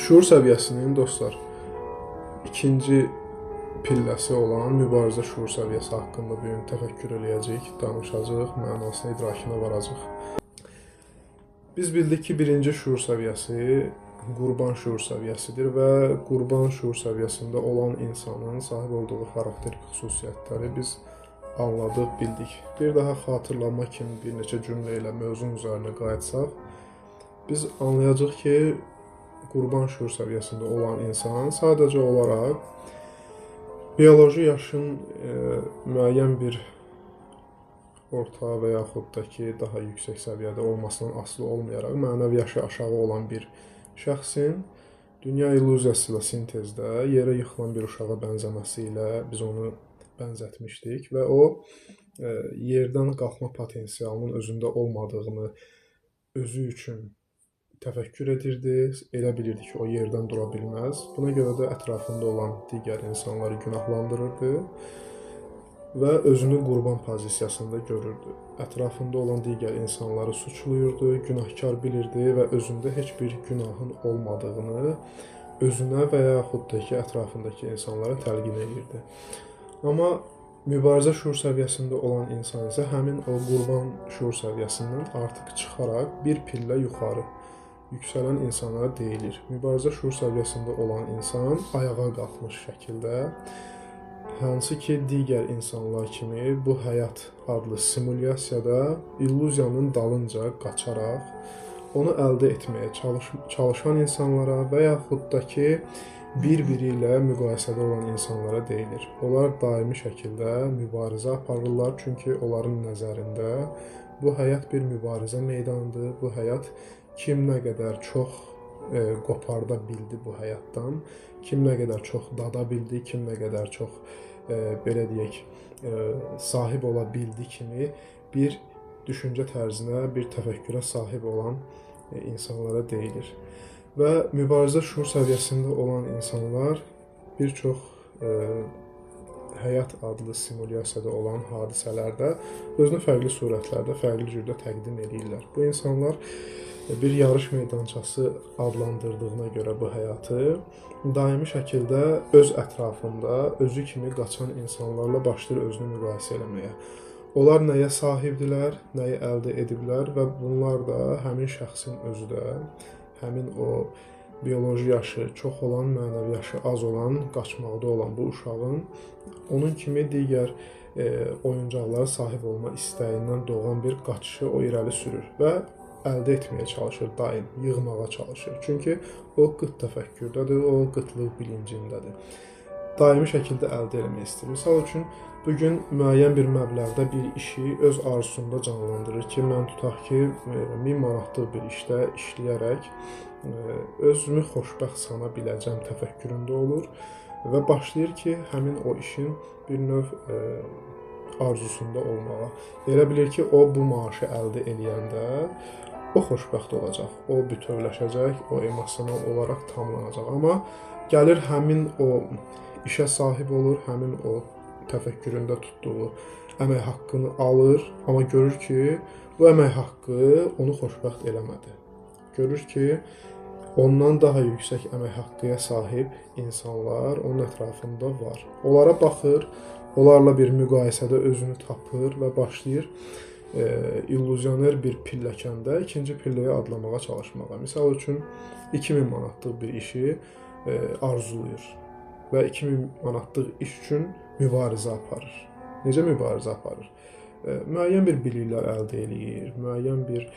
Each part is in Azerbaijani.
Şuur səviyyəsinin dostlar ikinci pilləsi olan mübarizə şuur səviyyəsi haqqında bu gün təfəkkür eləyəcəyik, danışacağıq, mənasını, idrakına varacağıq. Biz bildik ki, birinci şuur səviyyəsi qurban şuur səviyyəsidir və qurban şuur səviyyəsində olan insanın sahib olduğu xarakterik xüsusiyyətləri biz anladıq, bildik. Bir daha xatırlama kimi bir neçə cümlə ilə mövzun üzərinə qayıtsaq, biz anlayacağıq ki, qurban şuur səviyyəsində olan insan sadəcə olaraq bioloji yaşın müəyyən bir orta və yaxud da ki, daha yüksək səviyyədə olmasından asılı olmayaraq mənəvi yaşı aşağı olan bir şəxsin dünya illüziyası ilə sintezdə yerə yıxılan bir uşağa bənzəməsi ilə biz onu bənzətmişdik və o yerdən qalxma potensialının özündə olmadığını özü üçün təfəkkür edirdi, elə bilirdi ki, o yerdən dura bilməz. Buna görə də ətrafında olan digər insanları günahlandırırdı və özünü qurban pozisiyasında görürdü. Ətrafında olan digər insanları suçluyurdu, günahkar bilirdi və özündə heç bir günahın olmadığını özünə və yaxud da ki, ətrafındakı insanlara təlqin edirdi. Amma mübarizə şuur səviyyəsində olan insan isə həmin o qurban şuur səviyyəsindən artıq çıxaraq bir pillə yuxarı yüksələn insanlara deyilir. Mübarizə şuur səviyyəsində olan insan ayağa qalxmış şəkildə, hansı ki, digər insanlar kimi bu həyat adlı simulyasiyada illüziyanın dalınca qaçaraq onu əldə etməyə çalışan insanlara və yaxud da ki, bir-biri ilə müqayisədə olan insanlara deyilir. Onlar daimi şəkildə mübarizə aparırlar, çünki onların nəzərində bu həyat bir mübarizə meydanıdır. Bu həyat kim nə qədər çox qoparda bildi bu həyatdan, kim nə qədər çox dada bildi, kim nə qədər çox belə deyək, sahib ola bildi kimi bir düşüncə tərzinə, bir təfəkkürə sahib olan insanlara deyilir. Və mübarizə şuur səviyyəsində olan insanlar bir çox həyat adlı simulyasiyada olan hadisələrdə özünü fərqli surətlərdə, fərqli cürdə təqdim edirlər. Bu insanlar bir yarış meydançası adlandırdığına görə bu həyatı daimi şəkildə öz ətrafında özü kimi qaçan insanlarla başlayır özünü müqayisə eləməyə. Onlar nəyə sahibdilər, nəyi əldə ediblər və bunlar da həmin şəxsin özü də, həmin o bioloji yaşı çox olan, mənəvi yaşı az olan, qaçmaqda olan bu uşağın onun kimi digər oyuncaqlara sahib olma istəyindən doğan bir qaçışı o irəli sürür və əldə etməyə çalışır, daim yığmağa çalışır. Çünki o qıt təfəkkürdədir, o qıtlıq bilincindədir. Daimi şəkildə əldə etmək istəyir. Misal üçün, bugün müəyyən bir məbləğdə bir işi öz arzusunda canlandırır ki, mən tutaq ki, 1000 manatlıq bir işdə işləyərək özümü xoşbəxt sana biləcəm təfəkküründə olur və başlayır ki, həmin o işin bir növ arzusunda olmağa. Elə bilir ki, o bu maaşı əldə eləyəndə o xoşbəxt olacaq, o bütövləşəcək, o emosional olaraq tamamlanacaq. Amma gəlir həmin o işə sahib olur, həmin o təfəkküründə tutduğu əmək haqqını alır, amma görür ki, bu əmək haqqı onu xoşbəxt eləmədi. Görür ki, ondan daha yüksək əmək haqqıya sahib insanlar onun ətrafında var. Onlara baxır, onlarla bir müqayisədə özünü tapır və başlayır illüzioner bir pilləkəndə ikinci pilləyə adlamağa çalışmağa. Misal üçün, 2000 manatlıq bir işi arzulayır və 2000 manatlıq iş üçün mübarizə aparır. Necə mübarizə aparır? Müəyyən bir biliklər əldə eləyir, müəyyən bir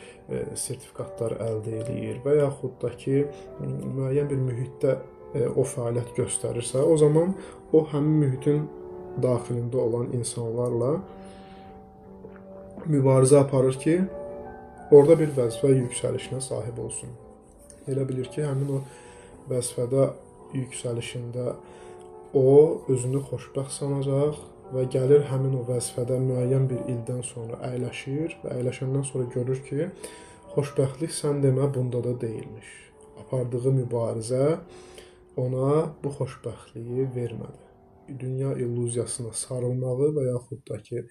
sertifikatlar əldə eləyir və yaxud da ki, müəyyən bir mühitdə o fəaliyyət göstərirsə, o zaman o həmin mühitin daxilində olan insanlarla mübarizə aparır ki, orada bir vəzifə yüksəlişinə sahib olsun. Elə bilir ki, həmin o vəzifədə yüksəlişində o özünü xoşbəxt sanacaq və gəlir həmin o vəzifədə müəyyən bir ildən sonra əyləşir və əyləşəndən sonra görür ki, xoşbəxtlik sən demə bunda da deyilmiş. Apardığı mübarizə ona bu xoşbəxtliyi vermədi. Dünya illüziyasına sarılmağı və yaxud da ki,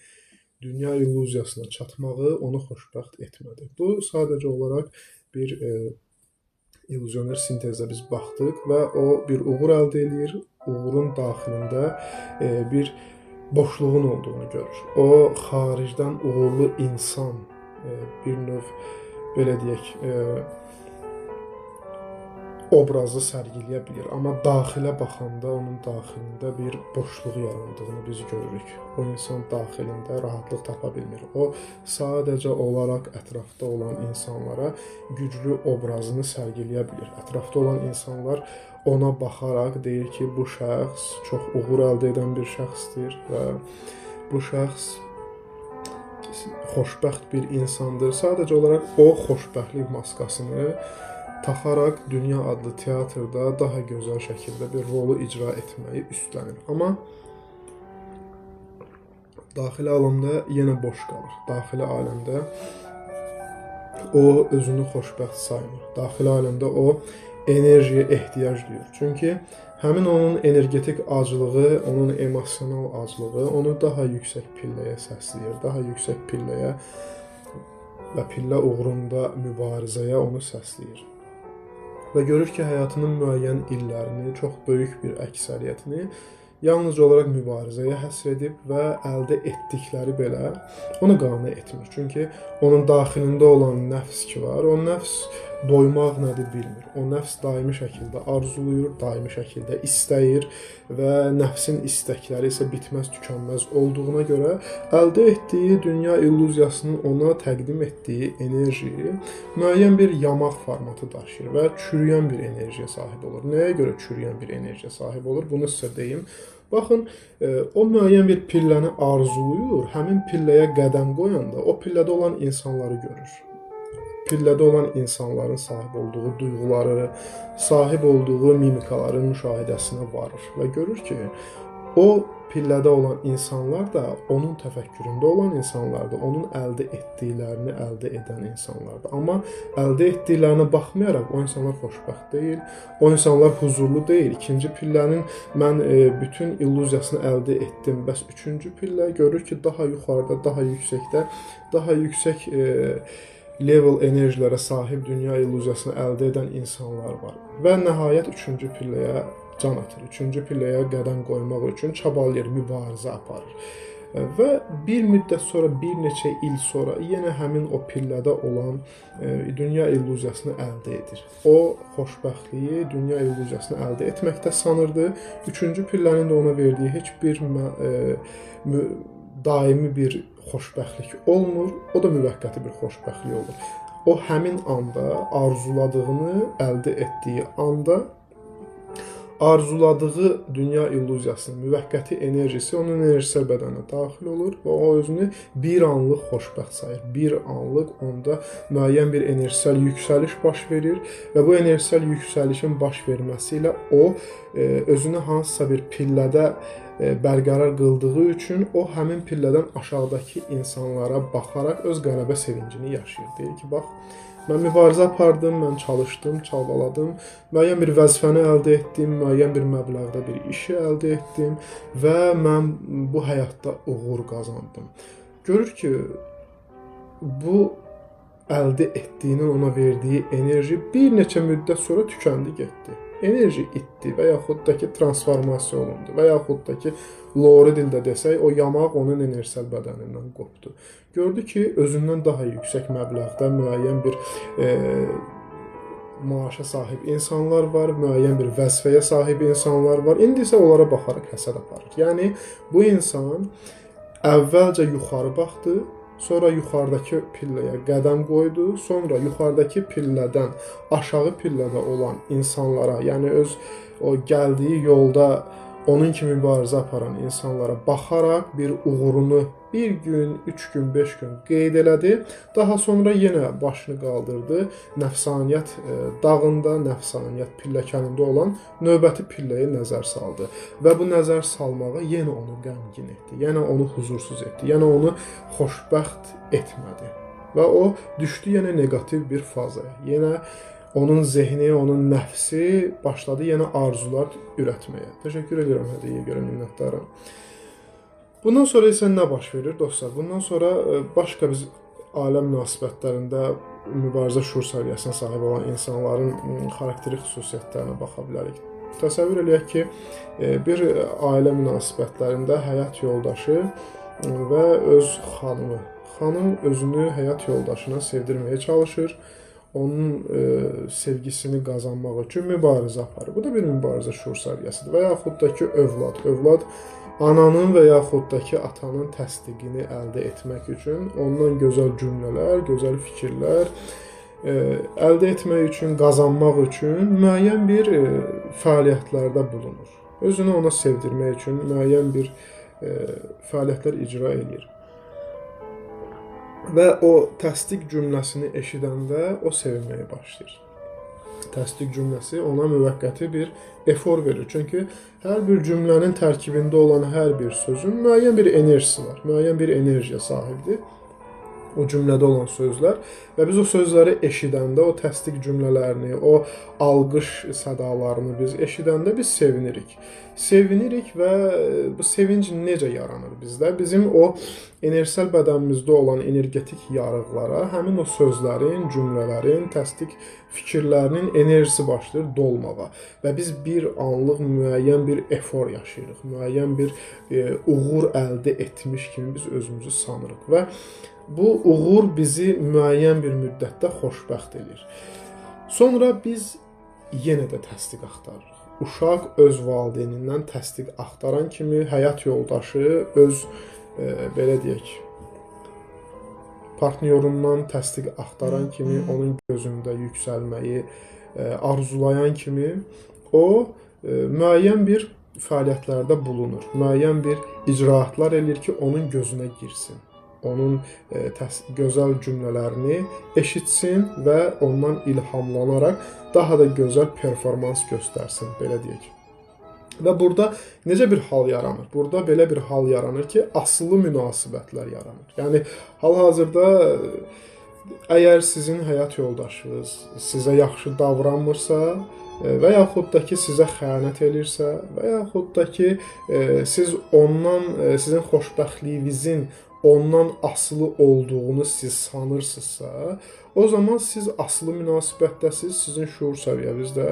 dünya illüziyasına çatmağı onu xoşbəxt etmədi. Bu sadəcə olaraq bir illüzioner sintezə biz baxdıq və o bir uğur əldə edir. Uğurun daxilində bir boşluğun olduğunu görür. O xaricdən uğurlu insan, bir növ belə deyək, obrazı sərgiləyə bilir. Amma daxilə baxanda onun daxilində bir boşluq yarandığını biz görürük. O insan daxilində rahatlıq tapa bilmir. O sadəcə olaraq ətrafda olan insanlara güclü obrazını sərgiləyə bilir. Ətrafda olan insanlar ona baxaraq deyir ki, bu şəxs çox uğur əldə edən bir şəxsdir və bu şəxs xoşbəxt bir insandır. Sadəcə olaraq o xoşbəxtlik maskasını taxaraq Dünya adlı teatrda daha gözəl şəkildə bir rolu icra etməyi üstlənir. Amma daxili aləmdə yenə boş qalır. Daxili aləmdə o özünü xoşbəxt saymır. Daxili aləmdə o enerjiyə ehtiyac duyur. Çünki həmin onun energetik aclığı, onun emosional aclığı onu daha yüksək pilləyə səsləyir. Daha yüksək pilləyə və pillə uğrunda mübarizəyə onu səsləyir. Və görür ki, həyatının müəyyən illərini, çox böyük bir əksəriyyətini yalnızca olaraq mübarizəyə həsr edib və əldə etdikləri belə onu qane etmir. Çünki onun daxilində olan nəfs ki var, o nəfs doymaq nədir bilmir. O nəfs daimi şəkildə arzulayır, daimi şəkildə istəyir və nəfsin istəkləri isə bitməz, tükənməz olduğuna görə əldə etdiyi dünya illüziyasının ona təqdim etdiyi enerji müəyyən bir yamaq formatı daşıyır və çürüyən bir enerjiyə sahib olur. Nəyə görə çürüyən bir enerjiyə sahib olur? Bunu sizə deyim. Baxın, o müəyyən bir pilləni arzulayır, həmin pilləyə qədəm qoyanda o pillədə olan insanları görür. Pillədə olan insanların sahib olduğu duyğuları, sahib olduğu mimikaların müşahidəsinə varır və görür ki, o pillədə olan insanlar da onun təfəkküründə olan insanlardır, onun əldə etdiklərini əldə edən insanlardır. Amma əldə etdiklərinə baxmayaraq o insanlar xoşbəxt deyil, o insanlar huzurlu deyil. İkinci pillənin mən bütün illüziyasını əldə etdim. Bəs üçüncü pillə görür ki, daha yuxarıda, daha yüksəkdə, daha yüksək level enerjilərə sahib dünya illüziyasını əldə edən insanlar var. Və nəhayət üçüncü pilləyə can atır. Üçüncü pilləyə qədəm qoymaq üçün çabalayır, mübarizə aparır. Və bir müddət sonra, bir neçə il sonra yenə həmin o pillədə olan dünya illüziyasını əldə edir. O xoşbəxtliyi dünya illüziyasını əldə etməkdə sanırdı. Üçüncü pillənin də ona verdiyi heç bir daimi bir xoşbəxtlik olmur. O da müvəqqəti bir xoşbəxtlik olur. O həmin anda arzuladığını əldə etdiyi anda arzuladığı dünya illüziyasının müvəqqəti enerjisi onun enerjisel bədəninə daxil olur və o özünü bir anlıq xoşbəxt sayır. Bir anlıq onda müəyyən bir enerjisel yüksəliş baş verir və bu enerjisel yüksəlişin baş verməsi ilə o özünü hansısa bir pillədə bərqərar qıldığı üçün o həmin pillədən aşağıdakı insanlara baxaraq öz qələbə sevincini yaşayır. Deyir ki, bax, mən mübarizə apardım, mən çalışdım, çabaladım, müəyyən bir vəzifəni əldə etdim, müəyyən bir məbləğdə bir işi əldə etdim və mən bu həyatda uğur qazandım. Görür ki, bu əldə etdiyinin ona verdiyi enerji bir neçə müddət sonra tükəndi, getdi. Enerji itdi və yaxud da ki, transformasiya olundu və yaxud da ki, lori dildə desək, o yamaq onun enerjisel bədənindən qopdu. Gördü ki, özündən daha yüksək məbləğdə müəyyən bir maaşa sahib insanlar var, müəyyən bir vəzifəyə sahib insanlar var. İndi isə onlara baxaraq həsəd aparır. Yəni, bu insan əvvəlcə yuxarı baxdı, sonra yuxarıdakı pilləyə qədəm qoydu, sonra yuxarıdakı pillədən aşağı pillədə olan insanlara, yəni öz o gəldiyi yolda onun kimi mübarizə aparan insanlara baxaraq bir uğurunu bir gün, 3 gün, 5 gün qeyd elədi. Daha sonra yenə başını qaldırdı. Nəfsaniyyət dağında, nəfsaniyyət pilləkənində olan növbəti pilləyə nəzər saldı. Və bu nəzər salmağı yenə onu qəmgin etdi. Yenə onu huzursuz etdi. Yenə onu xoşbəxt etmədi. Və o düşdü yenə negativ bir fazaya. Yenə onun zehni, onun nəfsi başladı yenə arzular ürətməyə. Təşəkkür edirəm hədiyyəyə görə, minnətdaram. Bundan sonra isə nə baş verir dostlar? Bundan sonra başqa biz aləm münasibətlərində mübarizə şuur səviyyəsinə sahib olan insanların xarakterik xüsusiyyətlərinə baxa bilərik. Təsəvvür eləyək ki, bir ailə münasibətlərində həyat yoldaşı və öz xanım özünü həyat yoldaşına sevdirməyə çalışır. Onun sevgisini qazanmaq üçün mübarizə aparır. Bu da bir mübarizə şuur səviyyəsidir. Və yaxud da ki, övlad ananın və yaxud da ki, atanın təsdiqini əldə etmək üçün ondan gözəl cümlələr, gözəl fikirlər əldə etmək üçün, qazanmaq üçün müəyyən bir fəaliyyətlərdə bulunur. Özünü ona sevdirmək üçün müəyyən bir fəaliyyətlər icra edir. Və o təsdiq cümləsini eşidəndə o sevinməyə başlayır. Təsdiq cümləsi ona müvəqqəti bir efor verir. Çünki hər bir cümlənin tərkibində olan hər bir sözün müəyyən bir enerjisi var, müəyyən bir enerjiyə sahibdir. O cümlədə olan sözlər və biz o sözləri eşidəndə, o təsdiq cümlələrini, o alqış sədalarını biz eşidəndə biz sevinirik. Sevinirik və bu sevinc necə yaranır bizdə? Bizim o enerjisel bədənimizdə olan energetik yarıqlara həmin o sözlərin, cümlələrin, təsdiq fikirlərinin enerjisi başlayır dolmağa və biz bir anlıq müəyyən bir efor yaşayırıq, müəyyən bir uğur əldə etmiş kimi biz özümüzü sanırıq və bu uğur bizi müəyyən bir müddətdə xoşbəxt edir. Sonra biz yenə də təsdiq axtarırıq. Uşaq öz valideynindən təsdiq axtaran kimi həyat yoldaşı öz, belə deyək, partnyorundan təsdiq axtaran kimi, onun gözündə yüksəlməyi arzulayan kimi o müəyyən bir fəaliyyətlərdə bulunur. Müəyyən bir icraatlar eləyir ki, onun gözünə girsin. Onun gözəl cümlələrini eşitsin və ondan ilhamlanaraq daha da gözəl performans göstərsin, belə deyək. Və burada necə bir hal yaranır? Burada belə bir hal yaranır ki, asılı münasibətlər yaranır. Yəni, hal-hazırda əgər sizin həyat yoldaşınız sizə yaxşı davranmırsa və yaxud da ki, sizə xəyanət edirsə və yaxud da ki, siz ondan, sizin xoşbəxtliyinizin ondan asılı olduğunu siz sanırsınızsa, o zaman siz asılı münasibətdəsiz, sizin şuur səviyyənizdə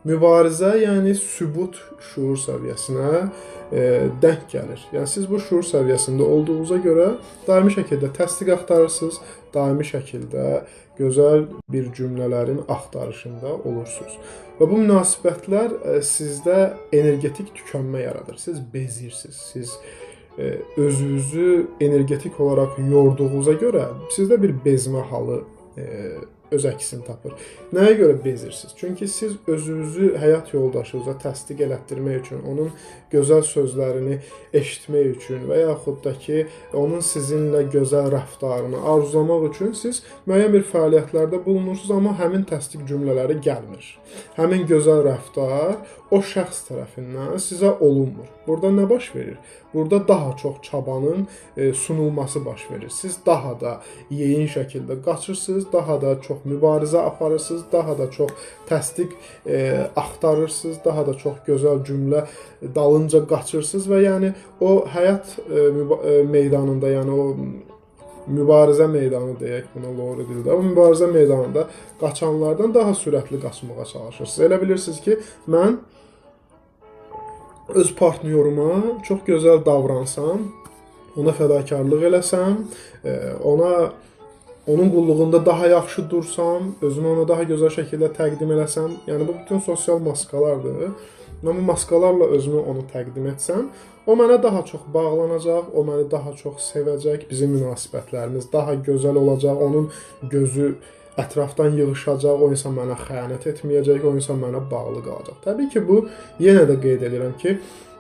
mübarizə, yəni sübut şuur səviyyəsinə denk gəlir. Yəni siz bu şuur səviyyəsində olduğunuza görə daimi şəkildə təsdiq axtarırsınız, daimi şəkildə gözəl bir cümlələrin axtarışında olursunuz. Və bu münasibətlər sizdə energetik tükənmə yaradır. Siz bezirsiniz, siz özünüzü energetik olaraq yorduğunuza görə sizdə bir bezmə halı öz əksini tapır. Nəyə görə bezirsiniz? Çünki siz özünüzü həyat yoldaşınıza təsdiq elətdirmək üçün, onun gözəl sözlərini eşitmək üçün və yaxud da ki, onun sizinlə gözəl rəftarını arzulamaq üçün siz müəyyən bir fəaliyyətlərdə bulunursunuz, amma həmin təsdiq cümlələri gəlmir. Həmin gözəl rəftar o şəxs tərəfindən sizə olunmur. Burada nə baş verir? Burada daha çox çabanın sunulması baş verir. Siz daha da yeyin şəkildə qaçırsınız, daha da çox mübarizə aparırsınız, daha da çox təsdiq axtarırsınız, daha da çox gözəl cümlə dalınca qaçırsınız və yəni o həyat meydanında, yəni o mübarizə meydanı deyək buna doğru dildə, o mübarizə meydanında qaçanlardan daha sürətli qaçmağa çalışırsınız. Elə bilirsiniz ki, mən öz partnyoruma çox gözəl davransam, ona fədakarlıq eləsəm, onun qulluğunda daha yaxşı dursam, özümü ona daha gözəl şəkildə təqdim eləsəm, yəni bu bütün sosial maskalardır. Mən bu maskalarla özümü onu təqdim etsəm, o mənə daha çox bağlanacaq, o məni daha çox sevəcək, bizim münasibətlərimiz daha gözəl olacaq, onun gözü ətrafdan yığışacaq, o insan mənə xəyanət etməyəcək, o insan mənə bağlı qalacaq. Təbii ki, bu yenə də qeyd edirəm ki,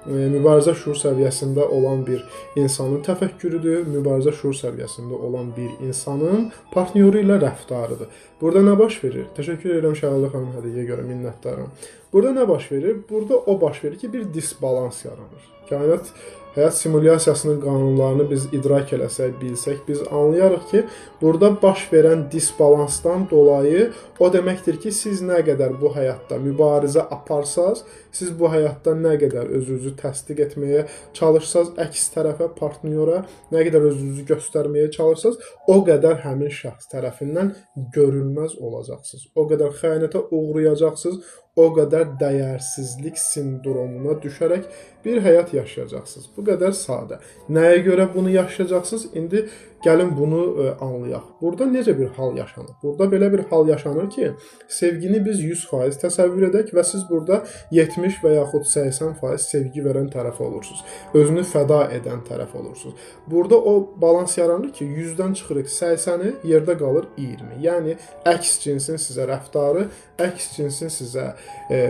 mübarizə şuur səviyyəsində olan bir insanın təfəkkürüdür, mübarizə şuur səviyyəsində olan bir insanın partnyoru ilə rəftarıdır. Burada nə baş verir? Təşəkkür edirəm Şəlalə xanım hədiyyəyə görə, minnətdaram. Burada nə baş verir? Burada o baş verir ki, bir disbalans yaranır. Kainat həyat simulyasiyasının qanunlarını biz idrak eləsək, bilsək, biz anlayarıq ki, burada baş verən disbalansdan dolayı o deməkdir ki, siz nə qədər bu həyatda mübarizə aparsaz, siz bu həyatda nə qədər özünüzü özünüzü təsdiq etməyə çalışsaz, əks tərəfə, partnyora nə qədər özünüzü göstərməyə çalışsaz, o qədər həmin şəxs tərəfindən görünməz olacaqsınız. O qədər xəyanətə uğrayacaqsınız, o qədər dəyərsizlik sindromuna düşərək bir həyat yaşayacaqsınız. Bu qədər sadə. Nəyə görə bunu yaşayacaqsınız? İndi gəlin bunu anlayaq. Burada necə bir hal yaşanır? Burada belə bir hal yaşanır ki, sevgini biz 100% təsəvvür edək və siz burada 70 və yaxud 80% sevgi verən tərəf olursunuz. Özünü fəda edən tərəf olursunuz. Burada o balans yaranır ki, 100-dən çıxırıq 80-i, yerdə qalır 20. Yəni əks cinsin sizə rəftarı, əks cinsin sizə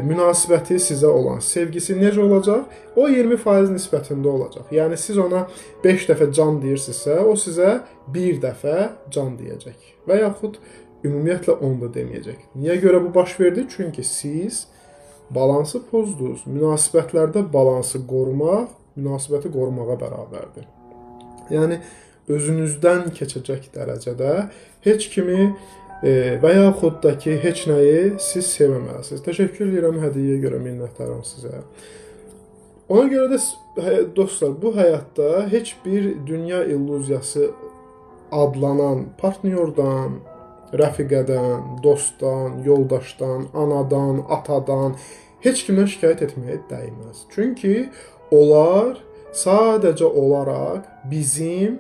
münasibəti, sizə olan sevgisi necə olacaq? O 20% nisbətində olacaq. Yəni siz ona 5 dəfə can deyirsinizsə, o sizə 1 dəfə can deyəcək. Və yaxud ümumiyyətlə onu da deməyəcək. Niyə görə bu baş verdi? Çünki siz balansı pozdunuz. Münasibətlərdə balansı qorumaq, münasibəti qorumağa bərabərdir. Yəni özünüzdən keçəcək dərəcədə heç kimi və yaxud da ki, heç nəyi siz sevməməlisiniz. Təşəkkür edirəm hədiyyəyə görə, minnətdaram sizə. Ona görə də dostlar, bu həyatda heç bir dünya illüziyası adlanan partnyordan, rəfiqədən, dostdan, yoldaşdan, anadan, atadan heç kimdən şikayət etməyə dəyməz. Çünki onlar sadəcə olaraq bizim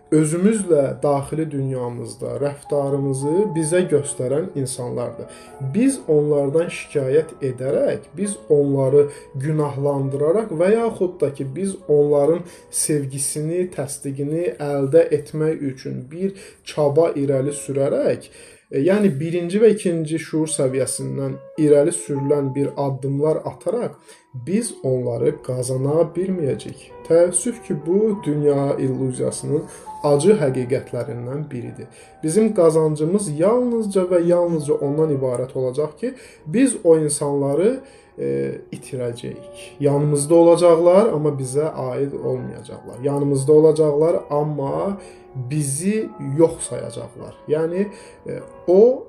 özümüzlə daxili dünyamızda rəftarımızı bizə göstərən insanlardır. Biz onlardan şikayət edərək, biz onları günahlandıraraq və yaxud da ki, biz onların sevgisini, təsdiqini əldə etmək üçün bir çaba irəli sürərək, yəni birinci və ikinci şuur səviyyəsindən irəli sürülən bir addımlar ataraq biz onları qazana bilməyəcəyik. Təəssüf ki, bu dünya illüziyasının acı həqiqətlərindən biridir. Bizim qazancımız yalnızca və yalnızca ondan ibarət olacaq ki, biz o insanları itirəcəyik. Yanımızda olacaqlar, amma bizə aid olmayacaqlar. Yanımızda olacaqlar, amma bizi yox sayacaqlar. Yəni, o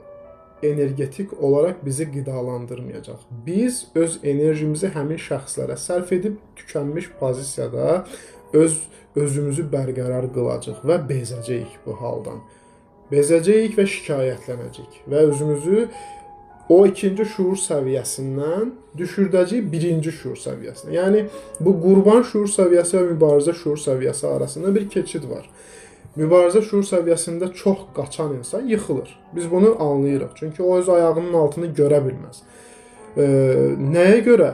energetik olaraq bizi qidalandırmayacaq. Biz öz enerjimizi həmin şəxslərə sərf edib tükənmiş pozisiyada özümüzü bərqərar qılacaq və bezəcəyik bu haldan. Bezəcəyik və şikayətlənəcəyik və özümüzü o ikinci şuur səviyyəsindən düşürdəcəyik birinci şuur səviyyəsinə. Yəni, bu qurban şuur səviyyəsi və mübarizə şuur səviyyəsi arasında bir keçid var. Mübarizə şuur səviyyəsində çox qaçan insan yıxılır. Biz bunu anlayırıq. Çünki o öz ayağının altını görə bilməz. Nəyə görə?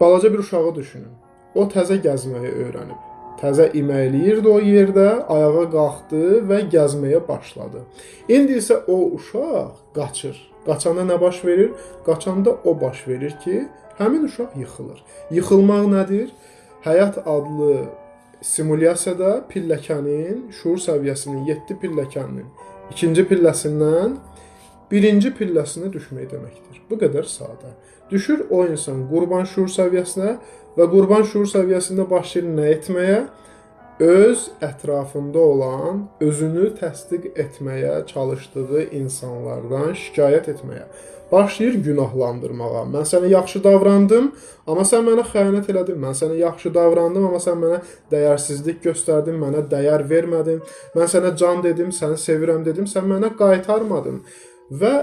Balaca bir uşağı düşünün. O təzə gəzməyi öyrənib. Təzə iməkləyirdi o yerdə, ayağa qalxdı və gəzməyə başladı. İndi isə o uşaq qaçır. Qaçanda nə baş verir? Qaçanda o baş verir ki, həmin uşaq yıxılır. Yıxılmaq nədir? Həyat adlı simulyasiyada pilləkənin, şuur səviyyəsinin 7 pilləkəninin ikinci pilləsindən birinci pilləsinə düşmək deməkdir. Bu qədər sadə. Düşür o insan qurban şuur səviyyəsinə və qurban şuur səviyyəsində başlayır nə etməyə? Öz ətrafında olan, özünü təsdiq etməyə çalışdığı insanlardan şikayət etməyə. Başlayır günahlandırmağa. Mən sənə yaxşı davrandım, amma sən mənə xəyanət elədin. Mən sənə yaxşı davrandım, amma sən mənə dəyərsizlik göstərdin, mənə dəyər vermədin. Mən sənə can dedim, səni sevirəm dedim, sən mənə qaytarmadın. Və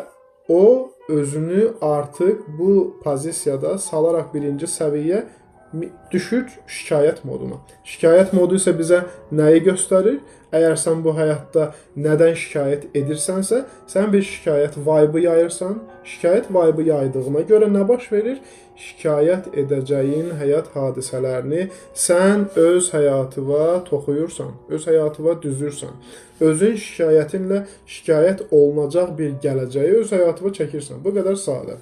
o özünü artıq bu pozisiyada salaraq birinci səviyyə düşür şikayət moduna. Şikayət modu isə bizə nəyi göstərir? Əgər sən bu həyatda nədən şikayət edirsənsə, sən bir şikayət vibe yayırsan, şikayət vibe yaydığına görə nə baş verir? Şikayət edəcəyin həyat hadisələrini sən öz həyatıva toxuyursan, öz həyatıva düzürsən. Özün şikayətinlə şikayət olunacaq bir gələcəyi öz həyatıva çəkirsən. Bu qədər sadə.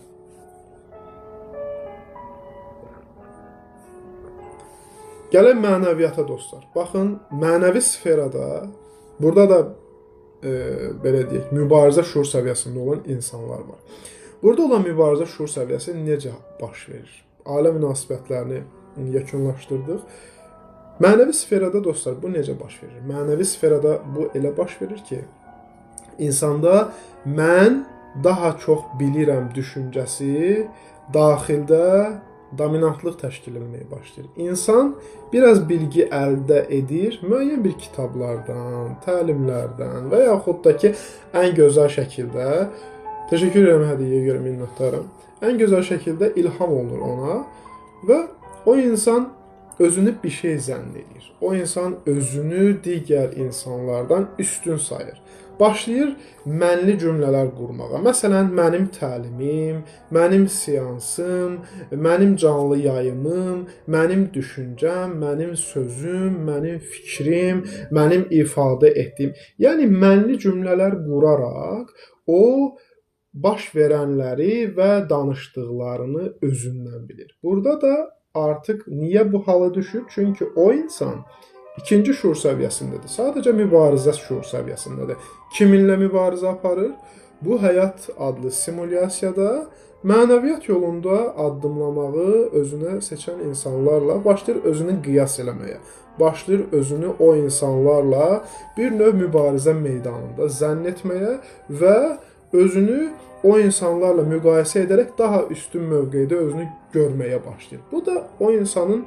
Gəlin mənəviyyata dostlar. Baxın, mənəvi sferada, burada da belə deyək, mübarizə şuur səviyyəsində olan insanlar var. Burada olan mübarizə şuur səviyyəsi necə baş verir? Ailə münasibətlərini yekunlaşdırdıq. Mənəvi sferada dostlar, bu necə baş verir? Mənəvi sferada bu elə baş verir ki, insanda mən daha çox bilirəm düşüncəsi daxildə dominantlıq təşkil etməyə başlayır. İnsan biraz bilgi əldə edir, müəyyən bir kitablardan, təlimlərdən və yaxud da ki, ən gözəl şəkildə, təşəkkür edirəm hədiyyəyə görə, minnətdaram, ən gözəl şəkildə ilham olunur ona və o insan özünü bir şey zənn edir. O insan özünü digər insanlardan üstün sayır. Başlayır mənli cümlələr qurmağa. Məsələn, mənim təlimim, mənim seansım, mənim canlı yayımım, mənim düşüncəm, mənim sözüm, mənim fikrim, mənim ifadə etdiyim. Yəni, mənli cümlələr quraraq o baş verənləri və danışdıqlarını özündən bilir. Burada da artıq niyə bu hala düşür? Çünki o insan İkinci şuur səviyyəsindədir. Sadəcə mübarizə şuur səviyyəsindədir. Kiminlə mübarizə aparır? Bu həyat adlı simulyasiyada mənəviyyat yolunda addımlamağı özünə seçən insanlarla başlayır özünü qiyas eləməyə. Başlayır özünü o insanlarla bir növ mübarizə meydanında zənn etməyə və özünü o insanlarla müqayisə edərək daha üstün mövqedə özünü görməyə başlayır. Bu da o insanın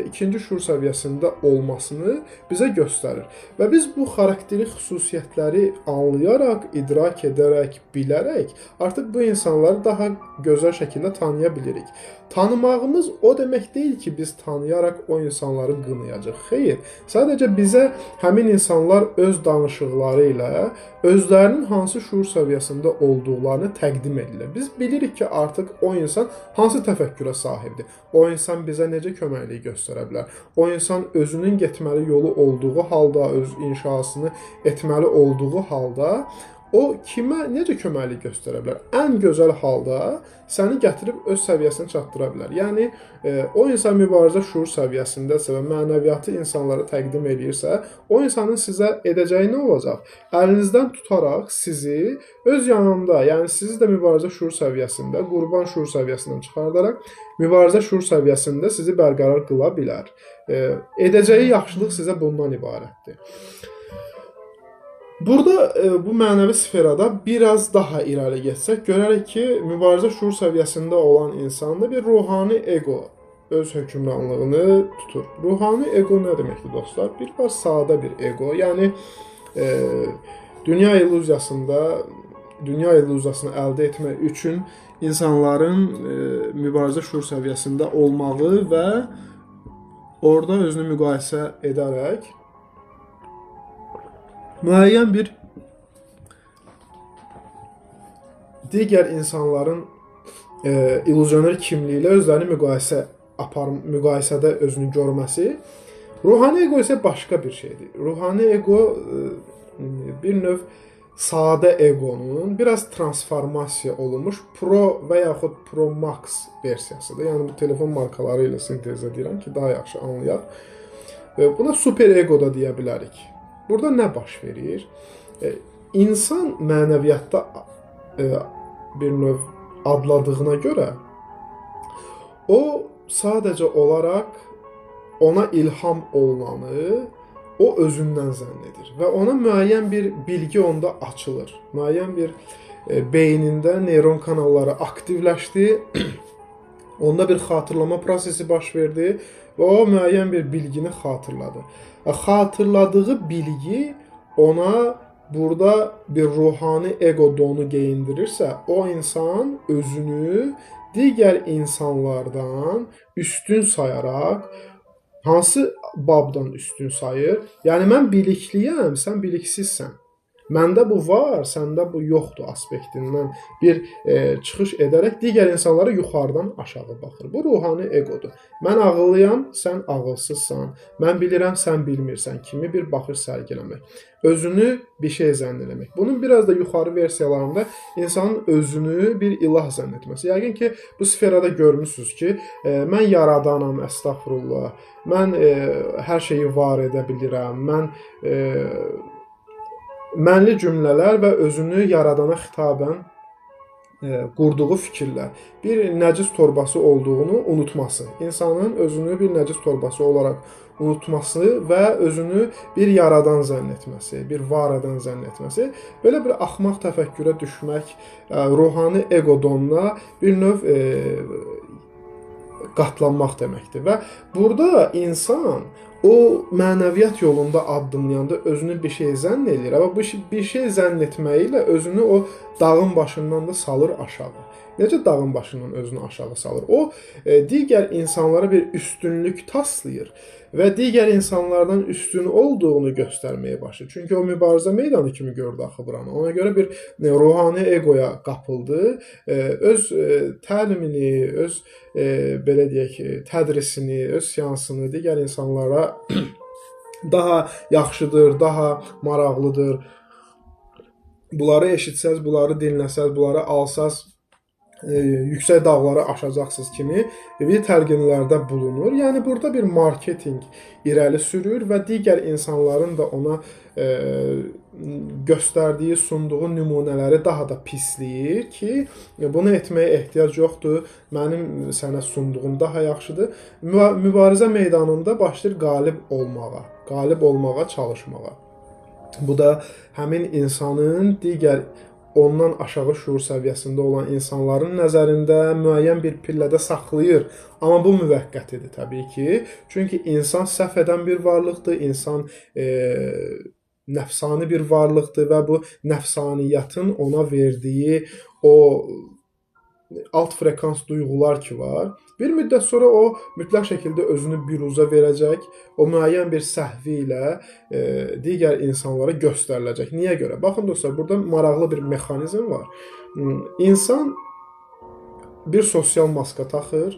ikinci şuur səviyyəsində olmasını bizə göstərir. Və biz bu xarakterik xüsusiyyətləri anlayaraq, idrak edərək, bilərək artıq bu insanları daha gözəl şəkildə tanıya bilirik. Tanımağımız o demək deyil ki, biz tanıyaraq o insanları qınayacaq. Xeyr, sadəcə bizə həmin insanlar öz danışıqları ilə özlərinin hansı şuur səviyyəsində olduqlarını təqdim edirlər. Biz bilirik ki, artıq o insan hansı təfəkkürə sahibdir. O insan bizə necə köməklik göstərə bilər. O insan özünün getməli yolu olduğu halda, öz inşasını etməli olduğu halda o kimə necə köməklik göstərə bilər? Ən gözəl halda səni gətirib öz səviyyəsinə çatdıra bilər. Yəni, o insan mübarizə şuur səviyyəsindəsə və mənəviyyatı insanlara təqdim edirsə, o insanın sizə edəcəyi nə olacaq? Əlinizdən tutaraq sizi öz yanında, yəni sizi də mübarizə şuur səviyyəsində, qurban şuur səviyyəsindən çıxardaraq, mübarizə şuur səviyyəsində sizi bərqərar qıla bilər. Edəcəyi yaxşılıq sizə bundan ibarətdir. Burada bu mənəvi sferada biraz daha irəli getsək, görərək ki, mübarizə şuur səviyyəsində olan insanda bir ruhani ego öz hökmranlığını tutur. Ruhani ego nə deməkdir dostlar? Bir var sadə bir ego, yəni dünya illüziyasını əldə etmək üçün insanların mübarizə şuur səviyyəsində olmağı və orada özünü müqayisə edərək müəyyən bir digər insanların illüzioner kimliyi ilə özlərini müqayisədə özünü görməsi. Ruhani ego isə başqa bir şeydir. Ruhani ego bir növ sadə egonun biraz transformasiya olunmuş Pro və yaxud Pro Max versiyasıdır. Yəni bu telefon markaları ilə sintez edirəm ki, daha yaxşı anlayaq. Buna super ego da deyə bilərik. Burada nə baş verir? İnsan mənəviyyatda bir növ adladığına görə o sadəcə olaraq ona ilham olunanı o özündən zənn edir və ona müəyyən bir bilgi onda açılır. Müəyyən bir beynində neyron kanalları aktivləşdi, onda bir xatırlama prosesi baş verdi və o müəyyən bir bilgini xatırladı. Xatırladığı bilgi ona burada bir ruhani ego donu geyindirirsə, o insan özünü digər insanlardan üstün sayaraq, hansı babdan üstün sayır? Yəni, mən bilikliyəm, sən biliksizsən. Məndə bu var, səndə bu yoxdur aspektindən bir çıxış edərək digər insanlara yuxarıdan aşağı baxır. Bu ruhani egodur. Mən ağıllıyam, sən ağılsızsan. Mən bilirəm, sən bilmirsən kimi bir baxış sərgiləmək. Özünü bir şey zənn eləmək. Bunun biraz da yuxarı versiyalarında insanın özünü bir ilah zənn etməsi. Yəqin ki, bu sferada görmüsünüz ki, mən yaradanam, əstəğfurullah. Mən hər şeyi var edə bilirəm. Mən mənli cümlələr və özünü yaradana xitabən qurduğu fikirlər, bir nəcis torbası olduğunu unutması, insanın özünü bir nəcis torbası olaraq unutması və özünü bir yaradan zənn etməsi, bir var edən zənn etməsi, belə bir axmaq təfəkkürə düşmək, ruhani ego donuna bir növ qatlanmaq deməkdir. Və burada insan o mənəviyyat yolunda addımlayanda özünü bir şey zənn edir. Amma bu bir şey zənn etməyi ilə özünü o dağın başından da salır aşağı. Necə dağın başından özünü aşağı salır? O digər insanlara bir üstünlük taslayır və digər insanlardan üstün olduğunu göstərməyə başlayır. Çünki o mübarizə meydanı kimi gördü axı buranı. Ona görə bir ruhani egoya qapıldı. Öz təlimini, öz belə deyək, tədrisini, öz seansını digər insanlara daha yaxşıdır, daha maraqlıdır. Bunları eşitsəz, bunları dinləsəz, bunları alsaz yüksək dağları aşacaqsınız kimi bir təlqinlərdə bulunur. Yəni burada bir marketinq irəli sürür və digər insanların da ona göstərdiyi, sunduğu nümunələri daha da pisləyir ki, bunu etməyə ehtiyac yoxdur, mənim sənə sunduğum daha yaxşıdır. Mübarizə meydanında başlayır qalib olmağa çalışmağa. Bu da həmin insanın digər ondan aşağı şuur səviyyəsində olan insanların nəzərində müəyyən bir pillədə saxlayır. Amma bu müvəqqətidir təbii ki. Çünki insan səhv edən bir varlıqdır, insan nəfsani bir varlıqdır və bu nəfsaniyyətin ona verdiyi o alt frekans duyğular ki var, bir müddət sonra o mütləq şəkildə özünü biruzə verəcək, o müəyyən bir səhvi ilə digər insanlara göstəriləcək. Niyə görə? Baxın dostlar, burada maraqlı bir mexanizm var. İnsan bir sosial maska taxır,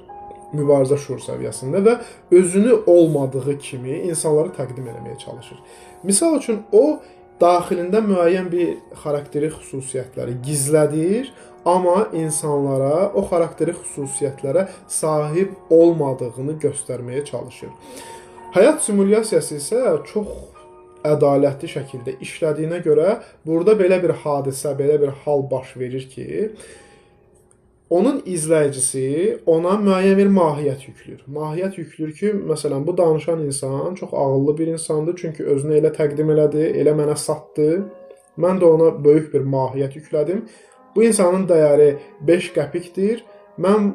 mübarizə şuur səviyyəsində və özünü olmadığı kimi insanları təqdim etməyə çalışır. Misal üçün, o daxilində müəyyən bir xarakteri xüsusiyyətləri gizlədir, amma insanlara o xarakteri xüsusiyyətlərə sahib olmadığını göstərməyə çalışır. Həyat simulyasiyası isə çox ədalətli şəkildə işlədiyinə görə burada belə bir hadisə, belə bir hal baş verir ki, onun izləyicisi ona müəyyən bir mahiyyət yüklür. Mahiyyət yüklür ki, məsələn, bu danışan insan çox ağıllı bir insandır, çünki özünü elə təqdim elədi, elə mənə satdı. Mən də ona böyük bir mahiyyət yüklədim. Bu insanın dəyəri 5 qəpikdir. Mən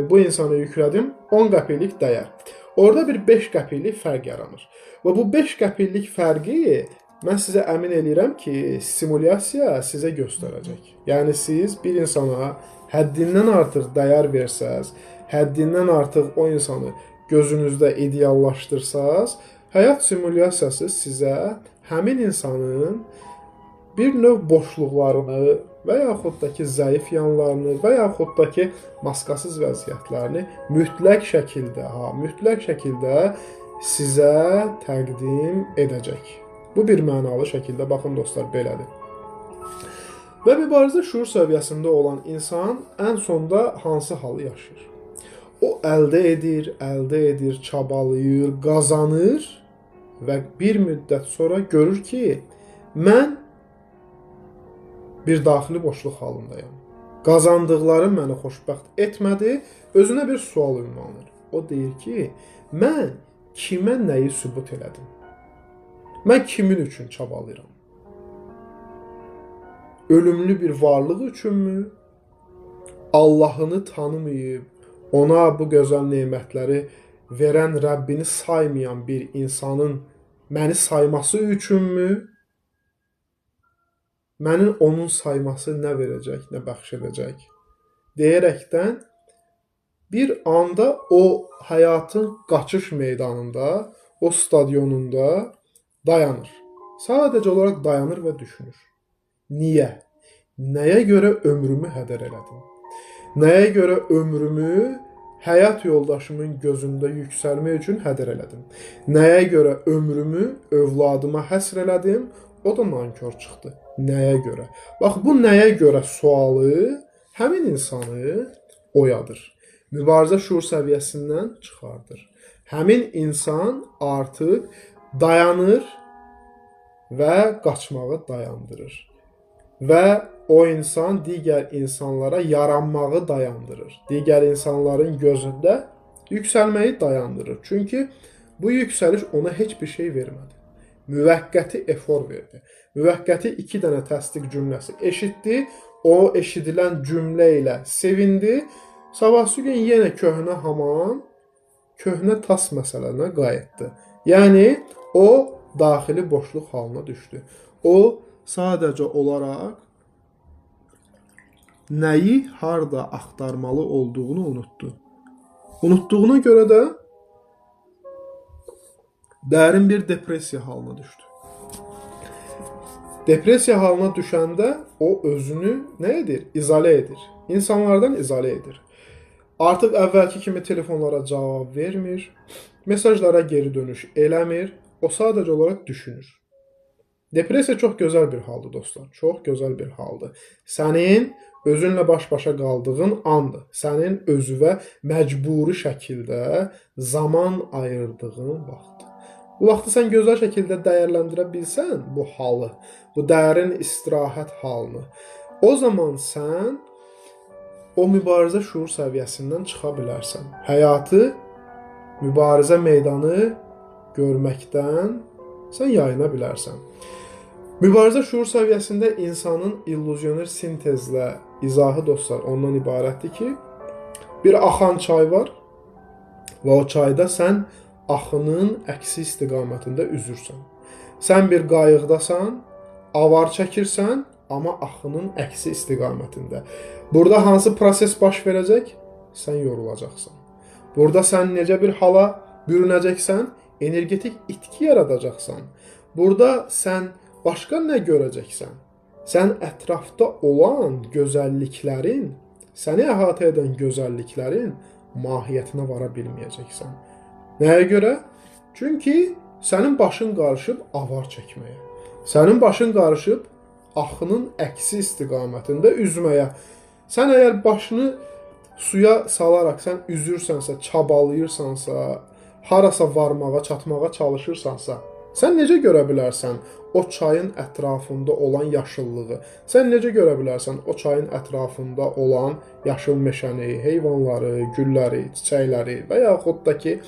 bu insana yüklədim 10 qəpiklik dəyər. Orada bir 5 qəpiklik fərq yaranır. Və bu 5 qəpiklik fərqi mən sizə əmin eləyirəm ki, simulyasiya sizə göstərəcək. Yəni siz bir insana həddindən artıq dəyər versəz, həddindən artıq o insanı gözünüzdə ideallaşdırsaz, həyat simulyasiyası sizə həmin insanın bir növ boşluqlarını və yaxud da ki, zəif yanlarını və yaxud da ki, maskasız vəziyyətlərini mütləq şəkildə sizə təqdim edəcək. Bu bir mənalı şəkildə, baxın dostlar, belədir. Və mübarizə şuur səviyyəsində olan insan ən sonda hansı halı yaşayır? O əldə edir, çabalayır, qazanır və bir müddət sonra görür ki, mən bir daxili boşluq halındayım. Qazandıqlarım məni xoşbəxt etmədi, özünə bir sual ünvanır. O deyir ki, mən kimə nəyi sübut elədim? Mən kimin üçün çabalayıram? Ölümlü bir varlıq üçünmü? Allahını tanımayıb, ona bu gözəl nemətləri verən Rəbbini saymayan bir insanın məni sayması üçünmü? Mənin onun sayması nə verəcək, nə bəxş edəcək? Deyərəkdən bir anda o həyatın qaçış meydanında, o stadionunda dayanır. Sadəcə olaraq dayanır və düşünür. Niyə? Nəyə görə ömrümü hədər elədim? Nəyə görə ömrümü həyat yoldaşımın gözündə yüksəlmək üçün hədər elədim? Nəyə görə ömrümü övladıma həsr elədim? O da nankor çıxdı. Nəyə görə? Bax, bu nəyə görə sualı həmin insanı oyadır. Mübarizə şuur səviyyəsindən çıxardır. Həmin insan artıq dayanır və qaçmağı dayandırır. Və o insan digər insanlara yaranmağı dayandırır. Digər insanların gözündə yüksəlməyi dayandırır. Çünki bu yüksəliş ona heç bir şey vermədi. Müvəqqəti efor verdi. Müvəqqəti 2 dənə təsdiq cümləsi eşitdi. O eşidilən cümlə ilə sevindi Sabahsı gün yenə köhnə hamam, köhnə tas məsələsinə qayıtdı. Yəni o daxili boşluq halına düşdü. O sadəcə olaraq nəyi harda axtarmalı olduğunu unutdu. Unutduğuna görə də dərin bir depressiya halına düşdü. Depressiya halına düşəndə o özünü nə edir? İzolə edir. İnsanlardan izolə edir. Artıq əvvəlki kimi telefonlara cavab vermir, mesajlara geri dönüş eləmir, o sadəcə olaraq düşünür. Depressiya çox gözəl bir haldır dostlar, çox gözəl bir haldır. Sənin özünlə baş-başa qaldığın andır. Sənin özünə məcburi şəkildə zaman ayırdığın vaxtdır. Bu vaxtı sən gözəl şəkildə dəyərləndirə bilsən bu halı, bu dərin istirahət halını, o zaman sən o mübarizə şuur səviyyəsindən çıxa bilərsən. Həyatı, mübarizə meydanı görməkdən sən yayına bilərsən. Mübarizə şuur səviyyəsində insanın illüzyoner sintezlə izahı dostlar ondan ibarətdir ki, bir axan çay var və o çayda sən axının əksi istiqamətində üzürsən. Sən bir qayıqdasan, avar çəkirsən, amma axının əksi istiqamətində. Burada hansı proses baş verəcək? Sən yorulacaqsan. Burada sən necə bir hala bürünəcəksən? Energetik itki yaradacaqsan. Burada sən başqa nə görəcəksən? Sən ətrafda olan gözəlliklərin, səni əhatə edən gözəlliklərin mahiyyətinə vara bilməyəcəksən. Nəyə görə? Çünki sənin başın qarışıb avar çəkməyə. Sənin başın qarışıb axının əksi istiqamətində üzməyə. Sən əgər başını suya salaraq sən üzürsənsə, çabalayırsansa, harasa varmağa, çatmağa çalışırsansa, sən necə görə bilərsən o çayın ətrafında olan yaşıllığı? Sən necə görə bilərsən o çayın ətrafında olan yaşıl meşəni, heyvanları, gülləri, çiçəkləri və yaxud da ki,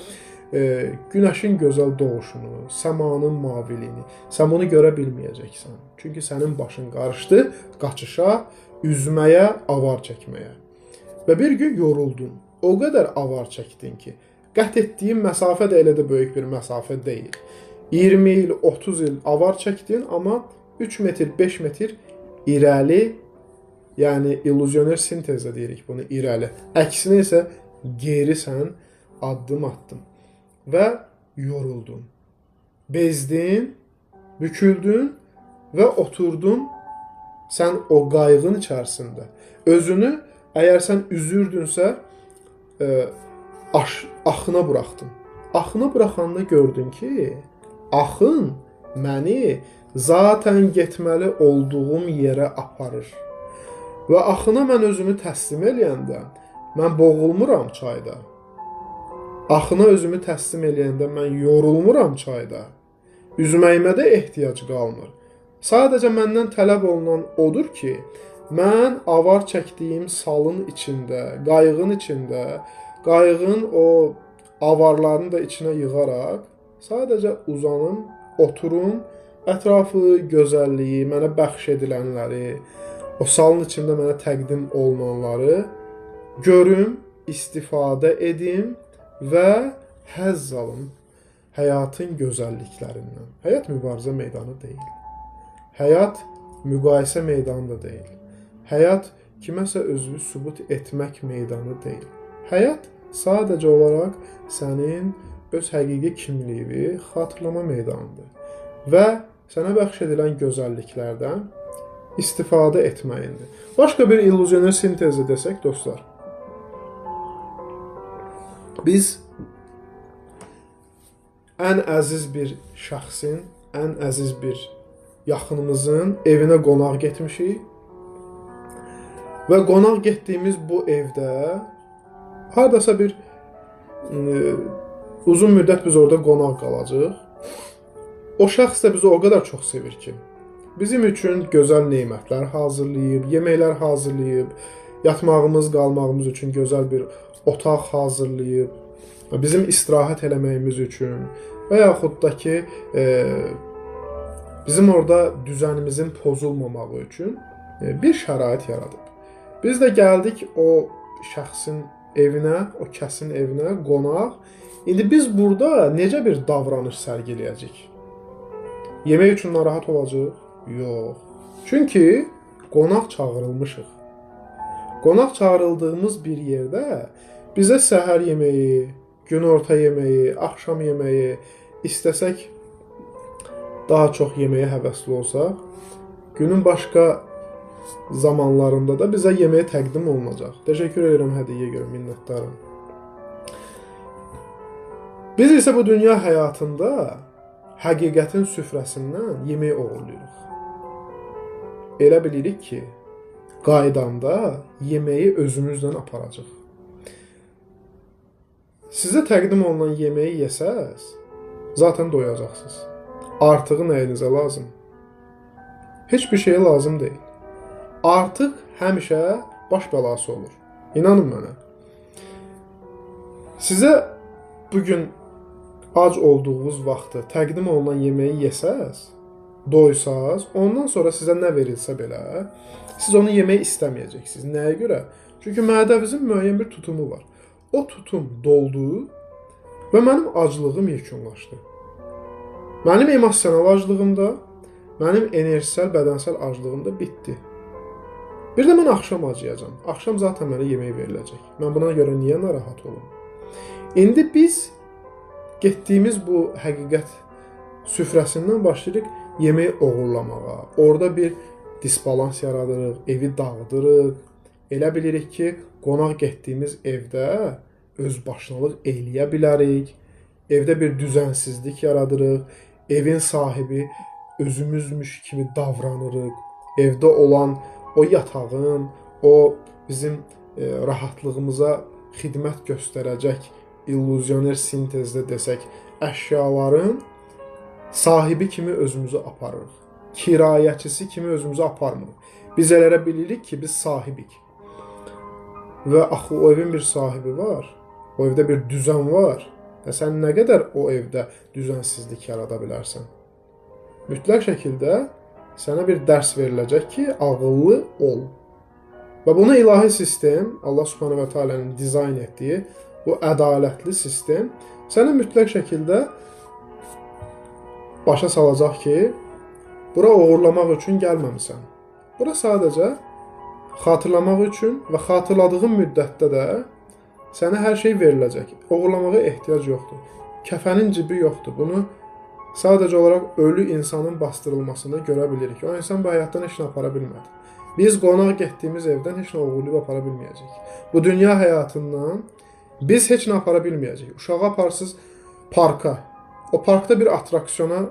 günəşin gözəl doğuşunu, səmanın maviliyini, sən bunu görə bilməyəcəksən. Çünki sənin başın qarışdı qaçışa, üzməyə, avar çəkməyə. Və bir gün yoruldun. O qədər avar çəkdin ki, qət etdiyin məsafə də elə də böyük bir məsafə deyil. 20 il, 30 il avar çəkdin, amma 3 metr, 5 metr irəli, yəni illüzyoner sintezlə deyirik bunu irəli. Əksinə isə geri sən addım attın. Və yoruldun, bezdin, büküldün və oturdun sən o qayğın içərisində. Özünü, əgər sən üzürdünsə, axına buraxdın. Axına buraxanda gördün ki, axın məni zatən getməli olduğum yerə aparır. Və axına mən özümü təslim eləyəndə, mən boğulmuram çayda. Axına özümü təslim eləyəndə mən yorulmuram çayda. Üzməyimə də ehtiyac qalmır. Sadəcə məndən tələb olunan odur ki, mən avar çəkdiyim salın içində, qayığın içində, qayığın o avarlarını da içinə yığaraq, sadəcə uzanım, oturum, ətrafı, gözəlliyi, mənə bəxş edilənləri, o salın içində mənə təqdim olunanları görüm, istifadə edim və həzz alım həyatın gözəlliklərindən. Həyat mübarizə meydanı deyil. Həyat müqayisə meydanı da deyil. Həyat kiməsə özünü sübut etmək meydanı deyil. Həyat sadəcə olaraq sənin öz həqiqi kimliyini xatırlama meydanıdır və sənə bəxş edilən gözəlliklərdən istifadə etməyindir. Başqa bir illüzyoner sintezi desək dostlar, biz ən əziz bir şəxsin, ən əziz bir yaxınımızın evinə qonaq getmişik və qonaq getdiyimiz bu evdə hardasa bir uzun müddət biz orada qonaq qalacaq. O şəxs də bizi o qədər çox sevir ki, bizim üçün gözəl nemətlər hazırlayıb, yeməklər hazırlayıb, yatmağımız, qalmağımız üçün gözəl bir otaq hazırlayıb, bizim istirahət eləməyimiz üçün və yaxud da ki, bizim orada düzənimizin pozulmamağı üçün bir şərait yaradıb. Biz də gəldik o şəxsin evinə, o kəsin evinə qonaq. İndi biz burada necə bir davranış sərgiləyəcəyik? Yemək üçün narahat olacağıq? Yox. Çünki qonaq çağırılmışıq. Qonaq çağırıldığımız bir yerdə bizə səhər yeməyi, günorta yeməyi, axşam yeməyi, istəsək daha çox yeməyə həvəsli olsaq, günün başqa zamanlarında da bizə yeməyə təqdim olunacaq. Təşəkkür edirəm hədiyyəyə görə, minnətdaram. Biz isə bu dünya həyatında həqiqətin süfrəsindən yemək oğurlayırıq. Elə bilirik ki, qaydanda yeməyi özümüzlə aparacaq. Sizə təqdim olunan yeməyi yesəz, zaten doyacaqsınız. Artığı nəyinizə lazım? Heç bir şeyə lazım deyil. Artıq həmişə baş bəlası olur. İnanın mənə. Sizə bugün ac olduğunuz vaxtı təqdim olunan yeməyi yesəz, doysaz, ondan sonra sizə nə verilsə belə, siz onu yemək istəməyəcəksiniz. Nəyə görə? Çünki mədəvizin müəyyən bir tutumu var. O tutum doldu və mənim aclığım yekunlaşdı. Mənim emosional aclığım da, mənim enerjisel, bədənsel aclığım da bitdi. Bir də mən axşam acıyacam. Axşam zaten mənə yemək veriləcək. Mən buna görə niyə narahat olum? İndi biz getdiyimiz bu həqiqət süfrəsindən başlayırıq yemək oğurlamağa. Orada bir disbalans yaradırıq, evi dağıdırıq. Elə bilirik ki, qonaq getdiyimiz evdə özbaşınalıq eləyə bilərik. Evdə bir düzənsizlik yaradırıq. Evin sahibi özümüzmüş kimi davranırıq. Evdə olan o yatağın, o bizim rahatlığımıza xidmət göstərəcək illüzyoner sintezdə desək, əşyaların sahibi kimi özümüzü aparırıq. Kirayəçisi kimi özümüzü aparmırıq. Biz elə bilirik ki, biz sahibik. Və axı o evin bir sahibi var. O evdə bir düzən var. Və sən nə qədər o evdə düzənsizlik yarada bilərsən? Mütləq şəkildə sənə bir dərs veriləcək ki, ağıllı ol. Və bunu ilahi sistem, Allah Subhanahu və Teala'nın dizayn etdiyi bu ədalətli sistem səni mütləq şəkildə başa salacaq ki, bura oğurlamaq üçün gəlməmisən. Bura sadəcə xatırlamaq üçün və xatırladığın müddətdə də sənə hər şey veriləcək. Oğurlamağa ehtiyac yoxdur. Kəfənin cibi yoxdur. Bunu sadəcə olaraq ölü insanın bastırılmasını görə bilirik. O insan bu həyatdan heç nə apara bilmədi. Biz qonaq getdiyimiz evdən heç nə oğurlayıb apara bilməyəcək. Bu dünya həyatından biz heç nə apara bilməyəcək. Uşağı aparsız parka. O parkda bir atraksiyona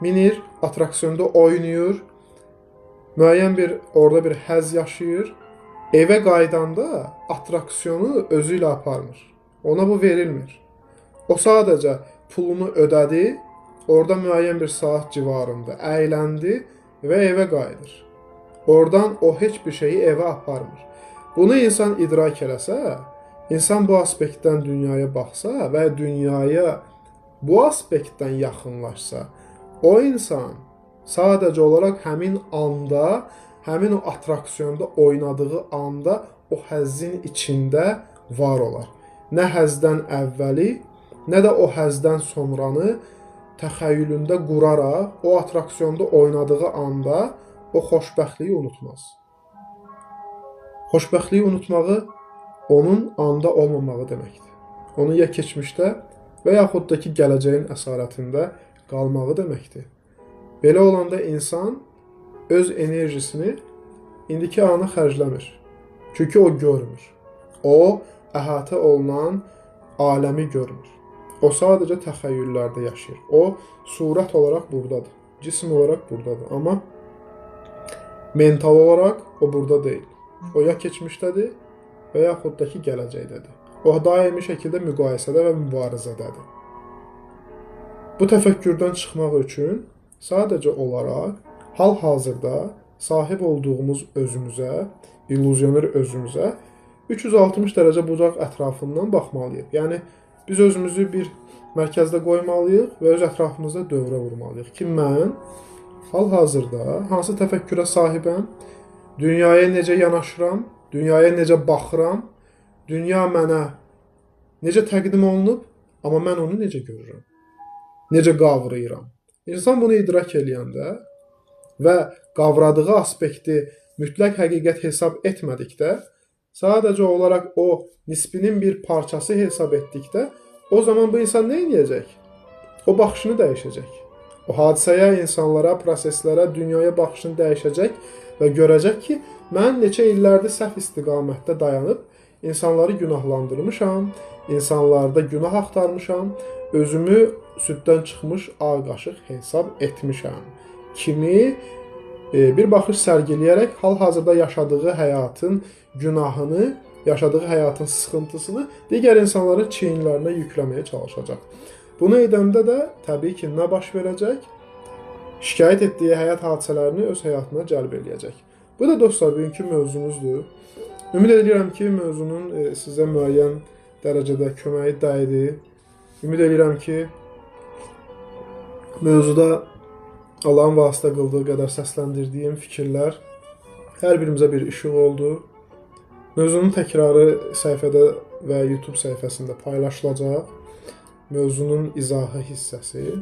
minir, atraksiyonda oynayır, müəyyən bir orada bir həzz yaşayır. Evə qaydanda atraksiyonu özü ilə aparmır. Ona bu verilmir. O sadəcə pulunu ödədi, orada müəyyən bir saat civarında əyləndi və evə qayıdır. Oradan o heç bir şeyi evə aparmır. Bunu insan idrak eləsə, insan bu aspektdən dünyaya baxsa və dünyaya bu aspektdən yaxınlaşsa, o insan sadəcə olaraq həmin anda, həmin o atraksiyonda oynadığı anda o həzzin içində var olar. Nə həzdən əvvəli, nə də o həzdən sonranı təxəyyülündə quraraq o atraksiyonda oynadığı anda o xoşbəxtliyi unutmaz. Xoşbəxtliyi unutmağı onun anda olmamağı deməkdir. Onu ya keçmişdə və yaxud da ki, gələcəyin əsarətində qalmağı deməkdir. Belə olanda insan öz enerjisini indiki ana xərcləmir. Çünki o görmür. O, əhatə olunan aləmi görmür. O sadəcə təxəyyüllərdə yaşayır. O, surət olaraq buradadır. Cism olaraq buradadır. Amma mental olaraq o burada deyil. O ya keçmişdədir və yaxud da ki, gələcəkdədir. O, daimi şəkildə müqayisədə və mübarizədədir. Bu təfəkkürdən çıxmaq üçün sadəcə olaraq hal-hazırda sahib olduğumuz özümüzə, illüzyoner özümüzə 360 dərəcə bucaq ətrafından baxmalıyıq. Yəni, biz özümüzü bir mərkəzdə qoymalıyıq və öz ətrafımızda dövrə vurmalıyıq ki, mən hal-hazırda hansı təfəkkürə sahibəm, dünyaya necə yanaşıram, dünyaya necə baxıram, dünya mənə necə təqdim olunub, amma mən onu necə görürəm, necə qavrayıram. İnsan bunu idrak eləyəndə və qavradığı aspekti mütləq həqiqət hesab etmədikdə, sadəcə olaraq o nisbinin bir parçası hesab etdikdə, o zaman bu insan nə edəcək? O baxışını dəyişəcək. O hadisəyə, insanlara, proseslərə, dünyaya baxışını dəyişəcək və görəcək ki, mən neçə illərdir səhv istiqamətdə dayanıb, insanları günahlandırmışam, insanlarda günah axtarmışam, özümü süddən çıxmış ağ qaşıq hesab etmişəm kimi bir baxış sərgiləyərək hal-hazırda yaşadığı həyatın günahını, yaşadığı həyatın sıxıntısını digər insanların çiyinlərinə yükləməyə çalışacaq. Bunu edəndə də təbii ki, nə baş verəcək? Şikayət etdiyi həyat hadisələrini öz həyatına cəlb eləyəcək. Bu da dostlar, bugünkü mövzumuzdur. Ümid edirəm ki, mövzunun sizə müəyyən dərəcədə köməyi dəydi. Ümid edirəm ki, mövzuda Allahın vasitə qıldığı qədər səsləndirdiyim fikirlər hər birimizə bir işıq oldu. Mövzunun təkrarı səhifədə və YouTube səhifəsində paylaşılacaq. Mövzunun izahı hissəsi.